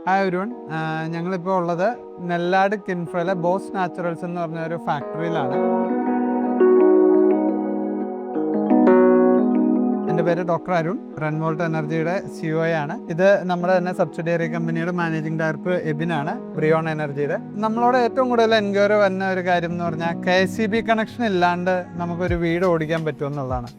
Hi everyone, ഞങ്ങളിപ്പോൾ ഉള്ളത് Nellad കിൻഫ്രയിലെ boss naturals എന്ന് പറഞ്ഞ ഒരു ഫാക്ടറിയിലാണ്. എൻ്റെ പേര് ഡോക്ടർ അരുൺ, റൺവോൾട്ട് എനർജിയുടെ CEO ആണ്. ഇത് നമ്മുടെ തന്നെ സബ്സിഡിയറി കമ്പനിയുടെ മാനേജിംഗ് ഡയറക്ടർ എബിനാണ്, ബ്രിയോൺ എനർജിയുടെ. നമ്മളോട് ഏറ്റവും കൂടുതൽ എൻക്വയറി വരുന്ന ഒരു കാര്യം എന്ന് പറഞ്ഞാൽ KCB കണക്ഷൻ ഇല്ലാണ്ട് നമുക്കൊരു വീട് ഓടിക്കാൻ പറ്റുമെന്നുള്ളതാണ്.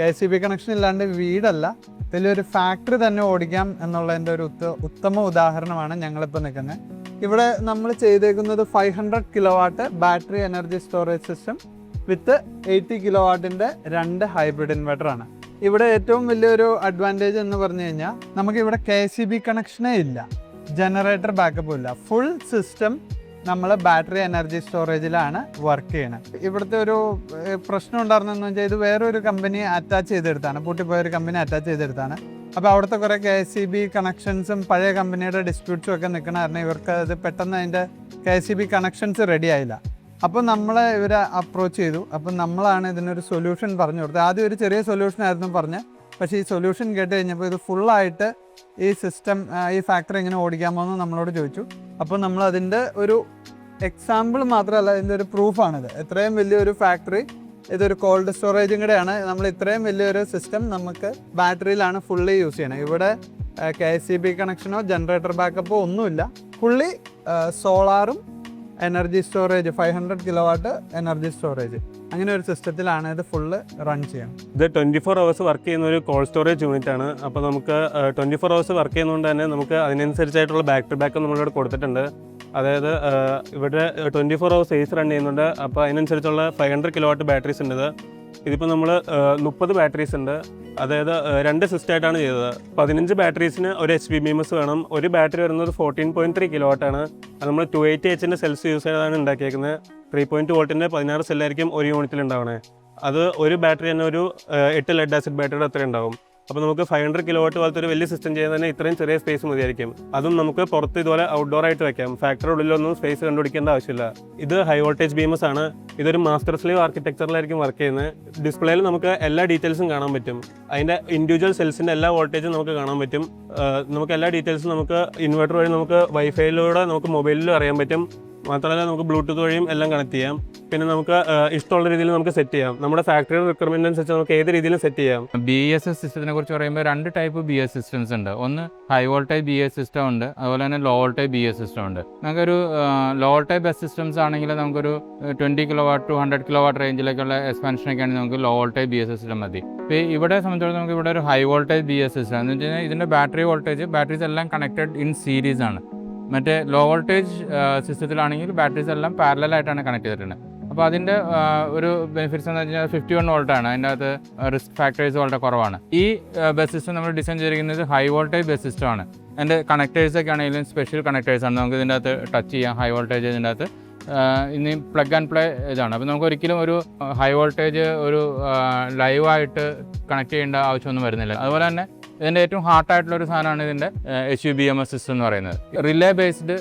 KCB കണക്ഷൻ ഇല്ലാണ്ട് വീടല്ല, ഇതിലൊരു ഫാക്ടറി തന്നെ ഓടിക്കാം എന്നുള്ളതിൻ്റെ ഒരു ഉത്തമ ഉദാഹരണമാണ് ഞങ്ങളിപ്പോൾ നിൽക്കുന്നത്. ഇവിടെ നമ്മൾ ചെയ്തേക്കുന്നത് 500 kilowatt battery energy storage system with 80 കിലോവാട്ടിൻ്റെ 2 ഹൈബ്രിഡ് ഇൻവെർട്ടറാണ്. ഇവിടെ ഏറ്റവും വലിയൊരു അഡ്വാൻറ്റേജ് എന്ന് പറഞ്ഞു കഴിഞ്ഞാൽ നമുക്കിവിടെ KCB കണക്ഷനേ ഇല്ല, ജനറേറ്റർ ബാക്കപ്പും ഇല്ല. ഫുൾ സിസ്റ്റം നമ്മൾ ബാറ്ററി എനർജി സ്റ്റോറേജിലാണ് വർക്ക് ചെയ്യണത്. ഇവിടുത്തെ ഒരു പ്രശ്നം ഉണ്ടായിരുന്നെന്ന് വെച്ചാൽ ഇത് വേറൊരു കമ്പനി അറ്റാച്ച് ചെയ്തെടുത്താണ്, പൂട്ടിപ്പോയൊരു കമ്പനി അറ്റാച്ച് ചെയ്തെടുത്താണ്. അപ്പോൾ അവിടുത്തെ കുറേ KCB കണക്ഷൻസും പഴയ കമ്പനിയുടെ ഡിസ്പ്യൂട്ട്സും ഒക്കെ നിൽക്കണ കാരണം ഇവർക്ക് അത് പെട്ടെന്ന് അതിൻ്റെ KCB കണക്ഷൻസ് റെഡി ആയില്ല. അപ്പോൾ നമ്മളെ ഇവരെ അപ്രോച്ച് ചെയ്തു. അപ്പം നമ്മളാണ് ഇതിനൊരു സൊല്യൂഷൻ പറഞ്ഞു കൊടുത്തത്. ആദ്യം ഒരു ചെറിയ സൊല്യൂഷൻ ആയിരുന്നു പറഞ്ഞത്, പക്ഷേ ഈ സൊല്യൂഷൻ കേട്ട് കഴിഞ്ഞപ്പോൾ ഇത് ഫുള്ളായിട്ട് ഈ സിസ്റ്റം, ഈ ഫാക്ടറി എങ്ങനെ ഓടിക്കാമോ എന്ന് നമ്മളോട് ചോദിച്ചു. അപ്പോൾ നമ്മൾ അതിൻ്റെ ഒരു എക്സാമ്പിൾ മാത്രമല്ല, ഇതിൻ്റെ ഒരു പ്രൂഫാണിത്. ഇത്രയും വലിയൊരു ഫാക്ടറി, ഇതൊരു കോൾഡ് സ്റ്റോറേജും കൂടെയാണ്. നമ്മൾ ഇത്രയും വലിയൊരു സിസ്റ്റം നമുക്ക് ബാറ്ററിയിലാണ് ഫുള്ളി യൂസ് ചെയ്യണത്. ഇവിടെ KCB കണക്ഷനോ ജനറേറ്റർ ബാക്കപ്പോ ഒന്നുമില്ല, ഫുള്ളി സോളാറും energy storage 500 kilowatt energy storage, അങ്ങനെ ഒരു സിസ്റ്റത്തിലാണ് ഇത് ഫുള്ള് റൺ ചെയ്യുന്നത്. ഇത് 24 hours വർക്ക് ചെയ്യുന്ന ഒരു കോൾഡ് സ്റ്റോറേജ് യൂണിറ്റ് ആണ്. അപ്പോൾ നമുക്ക് 24 hours വർക്ക് ചെയ്യുന്നതുകൊണ്ട് തന്നെ നമുക്ക് അതിനനുസരിച്ചായിട്ടുള്ള ബാറ്ററി ബാക്കപ്പ് നമ്മളിവിടെ കൊടുത്തിട്ടുണ്ട്. അതായത് ഇവിടെ 24 hours AC റൺ ചെയ്യുന്നുണ്ട്. അപ്പോൾ അതിനനുസരിച്ചുള്ള 500 കിലോവാട്ട് ബാറ്ററീസ് ഉണ്ട്. ഇതിപ്പോൾ നമ്മൾ 30 ബാറ്ററീസ് ഉണ്ട്. അതായത് 2 സിസ്റ്റമായിട്ടാണ് ചെയ്തത്. 15 ബാറ്ററീസിന് ഒരു HB-BMS വേണം. ഒരു ബാറ്ററി വരുന്നത് 14.3 കിലോവാട്ടാണ്. അത് നമ്മൾ 280Hൻ്റെ സെൽസ് യൂസ് ചെയ്താണ് ഉണ്ടാക്കിയേക്കുന്നത്. 3.2 വോൾട്ടിൻ്റെ 16 സെല്ലായിരിക്കും ഒരു യൂണിറ്റിൽ ഉണ്ടാവണേ. അത് ഒരു ബാറ്ററി തന്നെ ഒരു 8 ലെഡ് ആസിഡ് ബാറ്ററിയുടെ അത്രയും ഉണ്ടാവും. അപ്പോൾ നമുക്ക് 500 കിലോവാട്ട് പോലത്തെ ഒരു വലിയ സിസ്റ്റം ചെയ്യാൻ തന്നെ ഇത്രയും ചെറിയ സ്പേസ് മതിയായിരിക്കും. അതും നമുക്ക് പുറത്ത് ഇതുപോലെ ഔട്ട്ഡോർ ആയിട്ട് വെക്കാം. ഫാക്ടറി ഉള്ളിലൊന്നും സ്പേസ് കണ്ടുപിടിക്കേണ്ട ആവശ്യമില്ല. ഇത് ഹൈ വോൾട്ടേജ് BMS ആണ്. ഇതൊരു മാസ്റ്റർ സ്ലീവ് ആർക്കിടെക്ചറിലായിരിക്കും വർക്ക് ചെയ്യുന്നത്. ഡിസ്പ്ലേയിൽ നമുക്ക് എല്ലാ ഡീറ്റെയിൽസും കാണാൻ പറ്റും. അതിൻ്റെ ഇൻഡിവിജ്വൽ സെൽസിൻ്റെ എല്ലാ വോൾട്ടേജും നമുക്ക് കാണാൻ പറ്റും. നമുക്ക് എല്ലാ ഡീറ്റെയിൽസും നമുക്ക് ഇൻവെർട്ടർ വഴി നമുക്ക് വൈഫൈയിലൂടെ നമുക്ക് മൊബൈലിലും അറിയാൻ പറ്റും. മാത്രമല്ല നമുക്ക് ബ്ലൂടൂത്ത് വഴിയും എല്ലാം കണക്ട് ചെയ്യാം. പിന്നെ നമുക്ക് ഇഷ്ടമുള്ള രീതിയിൽ നമുക്ക് സെറ്റ് ചെയ്യാം. നമ്മുടെ ഫാക്ടറിയുടെ റിക്വയർമെന്റ് അനുസരിച്ച് നമുക്ക് ഏത് രീതിയിലും സെറ്റ് ചെയ്യാം. BESS സിസ്റ്റത്തിനെ കുറിച്ച് പറയുമ്പോൾ 2 ടൈപ്പ് BESS സിസ്റ്റംസ് ഉണ്ട്. ഒന്ന് ഹൈ വോൾട്ടേജ് BESS സിസ്റ്റം ഉണ്ട്, അതുപോലെ തന്നെ ലോ വോൾട്ടേജ് BESS സിസ്റ്റം ഉണ്ട്. നമുക്കൊരു ലോ വോൾട്ടേജ് ബസ് സിസ്റ്റംസ് ആണെങ്കിൽ നമുക്കൊരു 20 കിലോവാട്ട് ടു 100 കിലോവാട്ട് റേഞ്ചിലേക്കുള്ള എക്സ്പാൻഷനൊക്കെ ആണെങ്കിൽ നമുക്ക് ലോ വോൾട്ടേജ് BESS സിസ്റ്റം മതി. ഇപ്പോൾ ഇവിടെ സംബന്ധിച്ചിടത്തോളം നമുക്ക് ഇവിടെ ഒരു ഹൈ വോൾട്ടേജ് BESS സിസ്റ്റം എന്ന് വെച്ച് കഴിഞ്ഞാൽ ഇതിൻ്റെ ബാറ്ററീസ് എല്ലാം കണക്റ്റഡ് ഇൻ സീരീസ് ആണ്. മറ്റേ ലോ വോൾട്ടേജ് സിസ്റ്റത്തിലാണെങ്കിൽ ബാറ്ററീസ് എല്ലാം പാരലലായിട്ടാണ് കണക്ട് ചെയ്തിട്ടുണ്ട്. അപ്പോൾ അതിൻ്റെ ഒരു ബെനിഫിറ്റ്സ് എന്ന് വെച്ചാൽ 51 വോൾട്ടാണ്. അതിൻ്റെ അകത്ത് റിസ്ക് ഫാക്ടേഴ്സ് വളരെ കുറവാണ്. ഈ ബസ് സിസ്റ്റം നമ്മൾ ഡിസൈൻ ചെയ്തിരിക്കുന്നത് ഹൈ വോൾട്ടേജ് ബസ് സിസ്റ്റമാണ്. അതിൻ്റെ കണക്ടേഴ്സൊക്കെ ആണെങ്കിലും സ്പെഷ്യൽ കണക്ടേഴ്സാണ്. നമുക്ക് ഇതിൻ്റെ അകത്ത് ടച്ച് ചെയ്യാം. ഹൈ വോൾട്ടേജ് ഇതിൻ്റെ അകത്ത് ഇനി പ്ലഗ് ആൻഡ് പ്ലേ ഇതാണ്. അപ്പോൾ നമുക്ക് ഒരിക്കലും ഒരു ഹൈ വോൾട്ടേജ് ഒരു ലൈവായിട്ട് കണക്ട് ചെയ്യേണ്ട ആവശ്യമൊന്നും വരുന്നില്ല. അതുപോലെ തന്നെ ഇതിൻ്റെ ഏറ്റവും ഹാർട്ടായിട്ടുള്ളൊരു സാധനമാണ് ഇതിൻ്റെ HB-BMS സിസ്റ്റം എന്ന് പറയുന്നത്. റിലേ ബേസ്ഡ്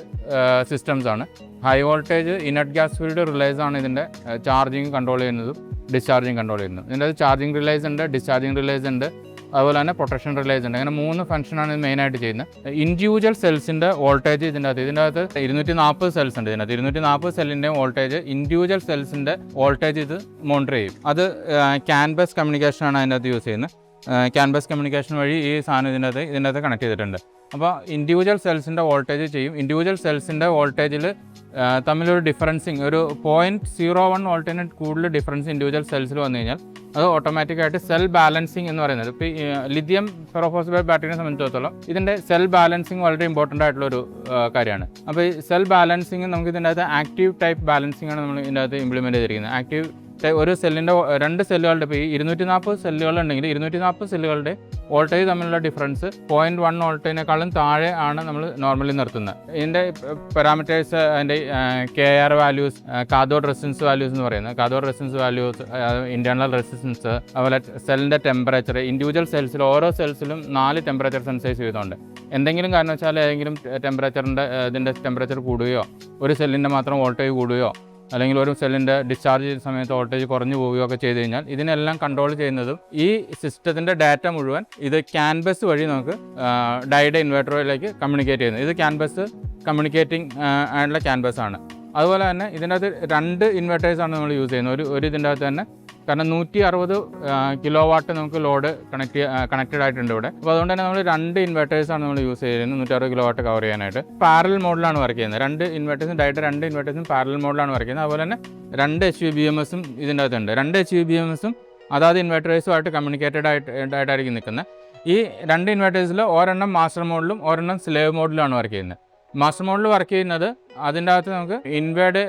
സിസ്റ്റംസ് ആണ്. High voltage inert gas field relays ആണ് ഇതിൻ്റെ ചാർജിങ് കൺട്രോൾ ചെയ്യുന്നതും ഡിസ്ചാർജിങ് കൺട്രോൾ ചെയ്യുന്നതും. ഇതിൻ്റെ അത് ചാർജിങ് റിലേസ് ഉണ്ട്, ഡിസ്ചാർജിങ് റിലേസ് ഉണ്ട്, അതുപോലെ തന്നെ പ്രൊട്ടക്ഷൻ റിലേസ് ഉണ്ട്. അങ്ങനെ 3 ഫംഗ്ഷനാണ് ഇത് മെയിനായിട്ട് ചെയ്യുന്നത്. ഇൻഡിവിജ്വൽ സെൽസിൻ്റെ വോൾട്ടേജ് ഇതിൻ്റെ അകത്ത് 240 സെൽസ് ഉണ്ട്. ഇതിനകത്ത് 240 സെല്ലിൻ്റെ വോൾട്ടേജ്, ഇൻഡിവിജ്വൽ സെൽസിൻ്റെ വോൾട്ടേജ് ഇത് മോണിറ്റർ ചെയ്യും. അത് CAN ബസ് കമ്മ്യൂണിക്കേഷനാണ് അതിൻ്റെ അകത്ത് യൂസ് ചെയ്യുന്നത്. CAN ബസ് കമ്മ്യൂണിക്കേഷൻ വഴി ഈ സാധനം ഇതിൻ്റെ അകത്ത് കണക്ട് ചെയ്തിട്ടുണ്ട്. അപ്പോൾ ഇൻഡിവിജ്വൽ സെൽസിൻ്റെ വോൾട്ടേജ് ചെയ്യും. ഇൻഡിവിജ്വൽ സെൽസിൻ്റെ വോൾട്ടേജിൽ തമ്മിലൊരു ഡിഫറൻസിങ് ഒരു 0.01 വോൾട്ടിന് കൂടുതൽ ഡിഫറൻസ് ഇൻഡിവിജ്വൽ സെൽസിൽ വന്നു കഴിഞ്ഞാൽ അത് ഓട്ടോമാറ്റിക്കായിട്ട് സെൽ ബാലൻസിങ് എന്ന് പറയുന്നത്. ഇപ്പോൾ ലിഥിയം ഫെറോഫോസ്ഫേറ്റ് ബാറ്ററിനെ സംബന്ധിച്ചിടത്തോളം ഇതിൻ്റെ സെൽ ബാലൻസിങ് വളരെ ഇമ്പോർട്ടൻ്റ് ആയിട്ടുള്ളൊരു കാര്യമാണ്. അപ്പോൾ ഈ സെൽ ബാലൻസിങ് നമുക്ക് ഇതിൻ്റെ അകത്ത് ആക്റ്റീവ് ടൈപ്പ് ബാലൻസിങ് ആണ് നമ്മൾ ഇതിൻ്റെ അകത്ത് ഇംപ്ലിമെൻറ്റ് ചെയ്തിരിക്കുന്നത്. ആക്റ്റീവ് ഒരു സെല്ലിൻ്റെ 2 സെല്ലുകളുടെ ഇപ്പോൾ ഈ 240 സെല്ലുകളുണ്ടെങ്കിൽ 240 സെല്ലുകളുടെ വോൾട്ടേജ് തമ്മിലുള്ള ഡിഫറൻസ് 0.1 വോൾട്ടിനേക്കാളും താഴെ ആണ് നമ്മൾ നോർമലി നിർത്തുന്നത്. ഇതിൻ്റെ പാരാമീറ്റേഴ്സ് അതിൻ്റെ KR values, cathode resistance values എന്ന് പറയുന്നത്. Cathode resistance values, internal resistance, അതുപോലെ സെല്ലിൻ്റെ ടെമ്പറേച്ചർ. ഇൻഡിവിജ്വൽ സെൽസിൽ ഓരോ സെൽസിലും 4 ടെമ്പറേച്ചർ സെൻസേഴ്സ് ചെയ്തുകൊണ്ട് എന്തെങ്കിലും കാരണവശാൽ ഏതെങ്കിലും ഇതിൻ്റെ ടെമ്പറേച്ചർ കൂടുകയോ ഒരു സെല്ലിൻ്റെ മാത്രം വോൾട്ടേജ് കൂടുകയോ അല്ലെങ്കിൽ ഒരു സെല്ലിൻ്റെ ഡിസ്ചാർജ് ചെയ്യുന്ന സമയത്ത് വോൾട്ടേജ് കുറഞ്ഞു പോവുകയോ ഒക്കെ ചെയ്ത് കഴിഞ്ഞാൽ ഇതിനെല്ലാം കൺട്രോൾ ചെയ്യുന്നതും ഈ സിസ്റ്റത്തിൻ്റെ ഡാറ്റ മുഴുവൻ ഇത് CAN ബസ് വഴി നമുക്ക് ഡൈയുടെ ഇൻവെർട്ടറിലേക്ക് കമ്മ്യൂണിക്കേറ്റ് ചെയ്യുന്നത്. ഇത് CAN ബസ് കമ്മ്യൂണിക്കേറ്റിംഗ് ആയിട്ടുള്ള CAN ബസ് ആണ്. അതുപോലെ തന്നെ ഇതിൻ്റെ അകത്ത് 2 ഇൻവെർട്ടേഴ്സാണ് നമ്മൾ യൂസ് ചെയ്യുന്നത്. ഒരു ഇതിൻ്റെ അകത്ത് തന്നെ, കാരണം 160 കിലോ വാട്ട് നമുക്ക് ലോഡ് കണക്റ്റഡ് ആയിട്ടുണ്ട് ഇവിടെ. അപ്പോൾ അതുകൊണ്ട് തന്നെ നമ്മൾ 2 ഇൻവെർട്ടേഴ്സാണ് നമ്മൾ യൂസ് ചെയ്യുന്നത് 160 കിലോ വാട്ട് കവർ ചെയ്യാനായിട്ട്. പാരലൽ മോഡിലാണ് വർക്ക് ചെയ്യുന്നത്. 2 ഇൻവെർട്ടേഴ്സും ഡയറക്റ്റ് 2 ഇൻവെർട്ടേഴ്സും പാരലൽ മോഡിലാണ് വർക്ക് ചെയ്യുന്നത്. അതുപോലെ തന്നെ 2 HVBMSഉം ഇതിൻ്റെ അകത്തുണ്ട്. 2 HVBMSഉം അതാത് ഇൻവെർട്ടേഴ്സുമായിട്ട് കമ്മ്യൂണിക്കേറ്റഡ് ആയിട്ടായിരിക്കും നിൽക്കുന്നത്. ഈ 2 ഇൻവെർട്ടേഴ്സിൽ ഒരെണ്ണം മാസ്റ്റർ മോഡിലും ഒരെണ്ണം സ്ലേവ് മോഡിലാണ് വർക്ക് ചെയ്യുന്നത്. മാസ്റ്റർ മോഡിൽ വർക്ക് ചെയ്യുന്നത് അതിൻ്റെ അകത്ത് നമുക്ക് ഇൻവേർഡ്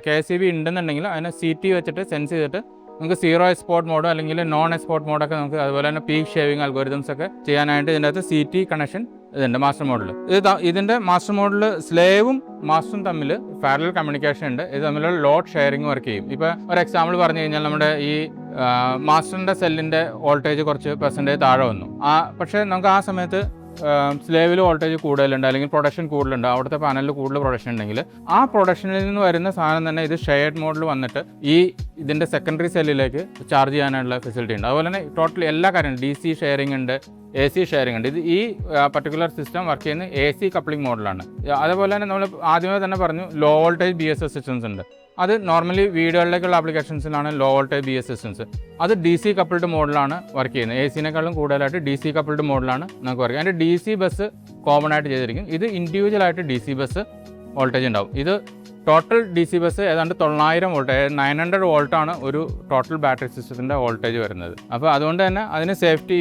KCB ഉണ്ടെന്നുണ്ടെങ്കിൽ അതിനെ CT വെച്ചിട്ട് സെൻസ് ചെയ്തിട്ട് നമുക്ക് 0 എക്സ്പോർട്ട് മോഡോ അല്ലെങ്കിൽ നോൺ എക്സ്പോർട്ട് മോഡൊക്കെ നമുക്ക്, അതുപോലെ തന്നെ പീക്ക് ഷേവിങ് അൽഗോരിതംസ് ഒക്കെ ചെയ്യാനായിട്ട് ഇതിൻ്റെ അകത്ത് CT കണക്ഷൻ ഇതുണ്ട് മാസ്റ്റർ മോഡിൽ. ഇതിൻ്റെ മാസ്റ്റർ മോഡിൽ സ്ലേവും മാസ്റ്ററും തമ്മിൽ പാരലൽ കമ്മ്യൂണിക്കേഷൻ ഉണ്ട്. ഇത് തമ്മിലുള്ള ലോഡ് ഷെയറിങ് വർക്ക് ചെയ്യും. ഇപ്പോൾ ഒരു എക്സാമ്പിൾ പറഞ്ഞു കഴിഞ്ഞാൽ നമ്മുടെ ഈ മാസ്റ്ററിൻ്റെ സെല്ലിൻ്റെ വോൾട്ടേജ് കുറച്ച് % താഴെ വന്നു. പക്ഷേ നമുക്ക് ആ സമയത്ത് സ്ലേവിൽ വോൾട്ടേജ് കൂടുതലുണ്ട് അല്ലെങ്കിൽ പ്രൊഡക്ഷൻ കൂടുതലുണ്ട്, അവിടുത്തെ പാനലിൽ കൂടുതൽ പ്രൊഡക്ഷൻ ഉണ്ടെങ്കിൽ ആ പ്രൊഡക്ഷനിൽ നിന്ന് വരുന്ന സാധനം തന്നെ ഇത് ഷെയർഡ് മോഡിൽ വന്നിട്ട് ഇതിൻ്റെ സെക്കൻഡറി സെല്ലിലേക്ക് ചാർജ് ചെയ്യാനുള്ള ഫെസിലിറ്റി ഉണ്ട്. അതുപോലെ തന്നെ ടോട്ടൽ എല്ലാ കാര്യങ്ങളും DC ഷെയറിംഗ് ഉണ്ട്, AC ഷെയറിംഗ് ഉണ്ട്. ഇത് ഈ പർട്ടിക്കുലർ സിസ്റ്റം വർക്ക് ചെയ്യുന്ന AC കപ്ലിംഗ് മോഡലാണ്. അതേപോലെ തന്നെ നമ്മൾ ആദ്യമേ തന്നെ പറഞ്ഞു ലോ വോൾട്ടേജ് BSS സിസ്റ്റംസ് ഉണ്ട്. അത് നോർമലി വീടുകളിലേക്കുള്ള ആപ്ലിക്കേഷൻസിലാണ് ലോ വോൾട്ടേജ് BS സിസ്റ്റംസ്. അത് DC കപ്പിൾഡ് മോഡിലാണ് വർക്ക് ചെയ്യുന്നത്. AC-നേക്കാളും കൂടുതലായിട്ട് DC കപ്പിൾഡ് മോഡിലാണ് നമുക്ക് വർക്ക് ചെയ്യുന്നത്. അതിൻ്റെ DC ബസ് കോമൺ ആയിട്ട് ചെയ്തിരിക്കും. ഇത് ഇൻഡിവിജ്വലായിട്ട് DC ബസ് വോൾട്ടേജ് ഉണ്ടാവും. ഇത് ടോട്ടൽ DC ബസ് ഏതാണ്ട് 900 വോൾട്ട്, 900 വോൾട്ടാണ് ഒരു ടോട്ടൽ ബാറ്ററി സിസ്റ്റത്തിൻ്റെ വോൾട്ടേജ് വരുന്നത്. അപ്പോൾ അതുകൊണ്ട് തന്നെ അതിന് സേഫ്റ്റി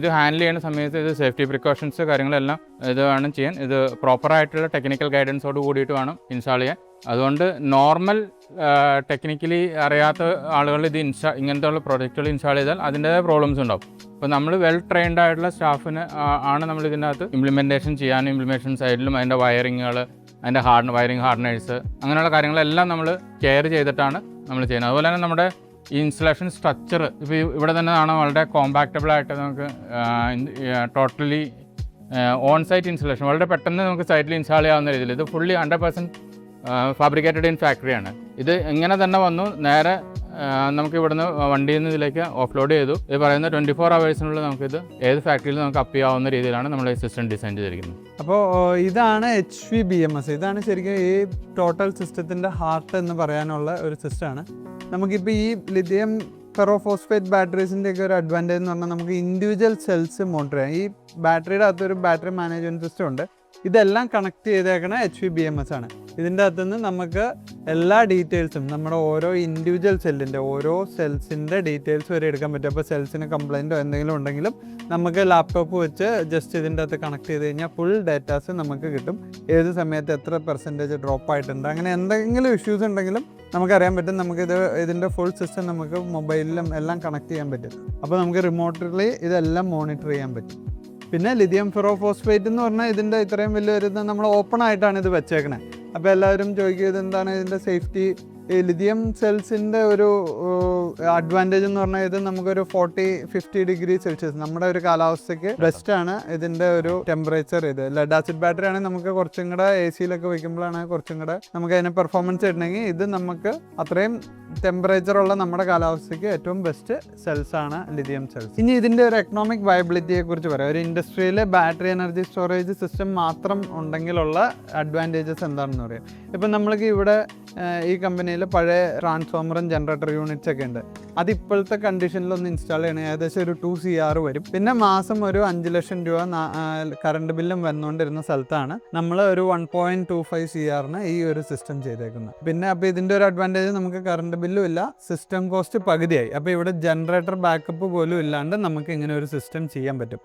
ഇത് ഹാൻഡിൽ ചെയ്യുന്ന സമയത്ത് ഇത് സേഫ്റ്റി പ്രിക്കോഷൻസ് കാര്യങ്ങളെല്ലാം ഇത് വേണം ചെയ്യാൻ. ഇത് പ്രോപ്പറായിട്ടുള്ള ടെക്നിക്കൽ ഗൈഡൻസോട് കൂടിയിട്ട് വേണം ഇൻസ്റ്റാൾ ചെയ്യാൻ. അതുകൊണ്ട് നോർമൽ ടെക്നിക്കലി അറിയാത്ത ആളുകൾ ഇത് ഇങ്ങനത്തെ ഉള്ള പ്രോജക്റ്റുകൾ ഇൻസ്റ്റാൾ ചെയ്താൽ അതിൻ്റേതായ പ്രോബ്ലംസ് ഉണ്ടാവും. അപ്പോൾ നമ്മൾ വെൽ ട്രെയിൻഡ് ആയിട്ടുള്ള സ്റ്റാഫിന് ആണ് നമ്മൾ ഇതിനകത്ത് ഇംപ്ലിമെൻറ്റേഷൻ ചെയ്യാനും ഇംപ്ലിമെൻറ്റേഷൻ സൈഡിലും അതിൻ്റെ വയറിങ്ങുകൾ, അതിൻ്റെ വയറിങ് ഹാർഡനേഴ്സ്, അങ്ങനെയുള്ള കാര്യങ്ങളെല്ലാം നമ്മൾ കെയർ ചെയ്തിട്ടാണ് നമ്മൾ ചെയ്യുന്നത്. അതുപോലെ തന്നെ നമ്മുടെ ഇൻസ്റ്റലേഷൻ സ്ട്രക്ചർ ഇപ്പോൾ ഇവിടെ തന്നെ ആണ് വളരെ കോമ്പാക്റ്റബിളായിട്ട് നമുക്ക് ടോട്ടലി ഓൺ സൈറ്റ് ഇൻസ്റ്റലേഷൻ വളരെ പെട്ടെന്ന് നമുക്ക് സൈറ്റിൽ ഇൻസ്റ്റാൾ ചെയ്യാവുന്ന രീതിയിൽ. ഇത് ഫുള്ളി 100% ഫാബ്രിക്കേറ്റഡ് ഇൻ ഫാക്ടറിയാണ്. ഇത് ഇങ്ങനെ തന്നെ വന്നു നേരെ നമുക്ക് ഇവിടുന്ന് വണ്ടിയിൽ നിന്ന് ഇതിലേക്ക് ഓഫ്ലോഡ് ചെയ്തു. ഇത് പറയുന്ന 24 ഹവേഴ്സിനുള്ളിൽ നമുക്കിത് ഏത് ഫാക്ടറിയിൽ നമുക്ക് അപ്പ് ചെയ്യാവുന്ന രീതിയിലാണ് നമ്മൾ ഈ സിസ്റ്റം ഡിസൈൻ ചെയ്തിരിക്കുന്നത്. അപ്പോൾ ഇതാണ് HVBMS. ഇതാണ് ശരിക്കും ഈ ടോട്ടൽ സിസ്റ്റത്തിൻ്റെ ഹാർട്ട് എന്ന് പറയാനുള്ള ഒരു സിസ്റ്റമാണ്. നമുക്കിപ്പോൾ ഈ ലിഥിയം ഫെറോഫോസ്ഫേറ്റ് ബാറ്ററീസിൻ്റെയൊക്കെ ഒരു അഡ്വാൻറ്റേജ് എന്ന് പറഞ്ഞാൽ നമുക്ക് ഇൻഡിവിജ്വൽ സെൽസ് മോണിറ്റർ ചെയ്യാം. ഈ ബാറ്ററിയുടെ അകത്തൊരു ബാറ്ററി മാനേജ്മെൻറ്റ് സിസ്റ്റം ഉണ്ട്. ഇതെല്ലാം കണക്ട് ചെയ്തേക്കണ HVBMS ആണ്. ഇതിൻ്റെ അകത്തുനിന്ന് നമുക്ക് എല്ലാ ഡീറ്റെയിൽസും നമ്മുടെ ഓരോ ഇൻഡിവിജ്വൽ സെല്ലിൻ്റെ ഓരോ സെൽസിൻ്റെ ഡീറ്റെയിൽസ് വരെ എടുക്കാൻ പറ്റും. അപ്പോൾ സെൽസിന് കംപ്ലൈൻറ്റോ എന്തെങ്കിലും ഉണ്ടെങ്കിലും നമുക്ക് ലാപ്ടോപ്പ് വെച്ച് ജസ്റ്റ് ഇതിൻ്റെ അകത്ത് കണക്ട് ചെയ്ത് കഴിഞ്ഞാൽ ഫുൾ ഡേറ്റാസ് നമുക്ക് കിട്ടും. ഏത് സമയത്ത് എത്ര % ഡ്രോപ്പ് ആയിട്ടുണ്ട്, അങ്ങനെ എന്തെങ്കിലും ഇഷ്യൂസ് ഉണ്ടെങ്കിലും നമുക്കറിയാൻ പറ്റും. ഇതിൻ്റെ ഫുൾ സിസ്റ്റം നമുക്ക് മൊബൈലിലും എല്ലാം കണക്ട് ചെയ്യാൻ പറ്റും. അപ്പോൾ നമുക്ക് റിമോട്ടലി ഇതെല്ലാം മോണിറ്റർ ചെയ്യാൻ പറ്റും. പിന്നെ ലിഥിയം ഫെറോഫോസ്ഫേറ്റ് എന്ന് പറഞ്ഞാൽ ഇതിൻ്റെ ഇത്രയും വലിയ ഒരു നമ്മൾ ഓപ്പൺ ആയിട്ടാണ് ഇത് വെച്ചേക്കണേ. അപ്പോൾ എല്ലാവരും ചോദിക്കുക എന്താണ് ഇതിൻ്റെ സേഫ്റ്റി. ഈ ലിഥിയം സെൽസിൻ്റെ ഒരു അഡ്വാൻറ്റേജ് എന്ന് പറഞ്ഞാൽ ഇത് നമുക്കൊരു 40-50 ഡിഗ്രി സെൽഷ്യസ് നമ്മുടെ ഒരു കാലാവസ്ഥയ്ക്ക് ബെസ്റ്റാണ്. ഇതിൻ്റെ ഒരു ടെമ്പറേച്ചർ ഇത് ലെഡ് ആസിഡ് ബാറ്ററി ആണെങ്കിൽ നമുക്ക് കുറച്ചും കൂടെ AC-യിലൊക്കെ വയ്ക്കുമ്പോഴാണ് കുറച്ചും കൂടെ നമുക്ക് അതിന് പെർഫോമൻസ് ഇടണമെങ്കിൽ ഇത് നമുക്ക് അത്രയും ടെമ്പറേച്ചറുള്ള നമ്മുടെ കാലാവസ്ഥയ്ക്ക് ഏറ്റവും ബെസ്റ്റ് സെൽസാണ് ലിഥിയം സെൽസ്. ഇനി ഇതിൻ്റെ ഒരു എക്കണോമിക് വയബിലിറ്റിയെ കുറിച്ച് പറയാം. ഒരു ഇൻഡസ്ട്രിയിൽ ബാറ്ററി എനർജി സ്റ്റോറേജ് സിസ്റ്റം മാത്രം ഉണ്ടെങ്കിലുള്ള അഡ്വാൻറ്റേജസ് എന്താണെന്ന് പറയാം. ഇപ്പം നമ്മൾക്ക് ഇവിടെ ഈ കമ്പനിയിൽ പഴയ ട്രാൻസ്ഫോമറും ജനറേറ്റർ യൂണിറ്റ്സ് ഒക്കെ ഉണ്ട്. അത് ഇപ്പോഴത്തെ കണ്ടീഷനിലൊന്ന് ഇൻസ്റ്റാൾ ചെയ്യണേ ഏകദേശം ഒരു 2 CR വരും. പിന്നെ മാസം ഒരു 5 ലക്ഷം രൂപ കറണ്ട് ബില്ലും വന്നുകൊണ്ടിരുന്ന സ്ഥലത്താണ് നമ്മൾ ഒരു 1.25 CR ഈ ഒരു സിസ്റ്റം ചെയ്തേക്കുന്നത്. പിന്നെ അപ്പോൾ ഇതിൻ്റെ ഒരു അഡ്വാൻറ്റേജ് നമുക്ക് കറണ്ട് ബില്ലും ഇല്ല, സിസ്റ്റം കോസ്റ്റ് പകുതിയായി. അപ്പോൾ ഇവിടെ ജനറേറ്റർ ബാക്കപ്പ് പോലും ഇല്ലാണ്ട് നമുക്ക് ഇങ്ങനെ ഒരു സിസ്റ്റം ചെയ്യാൻ പറ്റും.